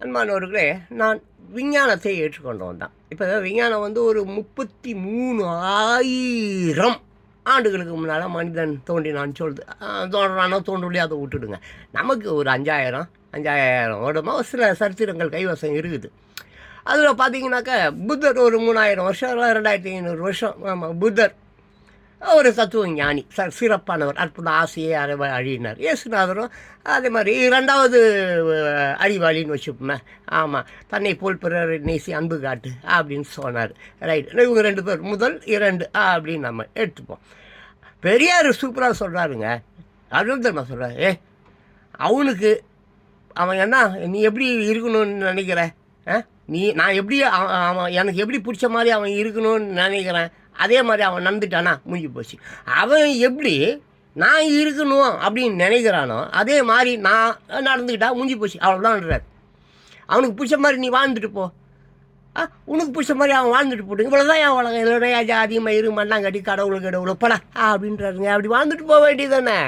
அன்பானவர்களே, நான் விஞ்ஞானத்தை ஏற்றுக்கொண்டவன் தான். இப்போ விஞ்ஞானம் ஒரு 33,000 ஆண்டுகளுக்கு முன்னால் மனிதன் தோன்றினான்னு சொல்லுது. தோன்றானோ தோன்றலையோ அதை விட்டுடுங்க. நமக்கு ஒரு 5,000 வருடமாக சில சரித்திரங்கள் கைவசம் இருக்குது. அதில் பார்த்தீங்கன்னாக்கா புத்தர் ஒரு 3,000 வருஷம், 2,500 வருஷம். ஆமாம், புத்தர் ஒரு தத்துவ ஞானி, சிறப்பானவர், அற்புத ஆசையை அழியினார். இயேசுநாதரும் அதே மாதிரி 2வது அறிவாளின்னு வச்சுப்போமே. ஆமாம், தன்னை போல் பிறர் நேசி அன்பு காட்டு அப்படின்னு சொன்னார். ரைட், இவங்க 2 பேர் முதல் 2 அப்படின்னு நம்ம எடுத்துப்போம். பெரியார் சூப்பராக சொல்கிறாருங்க. அதுவும் தெரியுமா சொல்கிறார், அவனுக்கு அவன் என்ன, நீ எப்படி இருக்கணும்னு நினைக்கிற, நான் எப்படி அவன் எனக்கு எப்படி பிடிச்ச மாதிரி அவன் இருக்கணும்னு நினைக்கிறேன், அதே மாதிரி அவன் நடந்துட்டானா முடிஞ்சு போச்சு. அவன் எப்படி நான் இருக்கணும் அப்படின்னு நினைக்கிறானோ அதே மாதிரி நான் நடந்துக்கிட்டா முடிஞ்சு போச்சு, அவ்வளோதான்றார். அவனுக்கு பிடிச்ச மாதிரி நீ வாழ்ந்துட்டு போ, உனக்கு பிடிச்ச மாதிரி அவன் வாழ்ந்துட்டு போட்டு, இவ்வளோதான் என் உலகம், இதோட அதிகமாக இரு மண்ணாங்கட்டி கடவுளுக்கு படா அப்படின்றாருங்க. அப்படி வாழ்ந்துட்டு போக வேண்டியது தானே.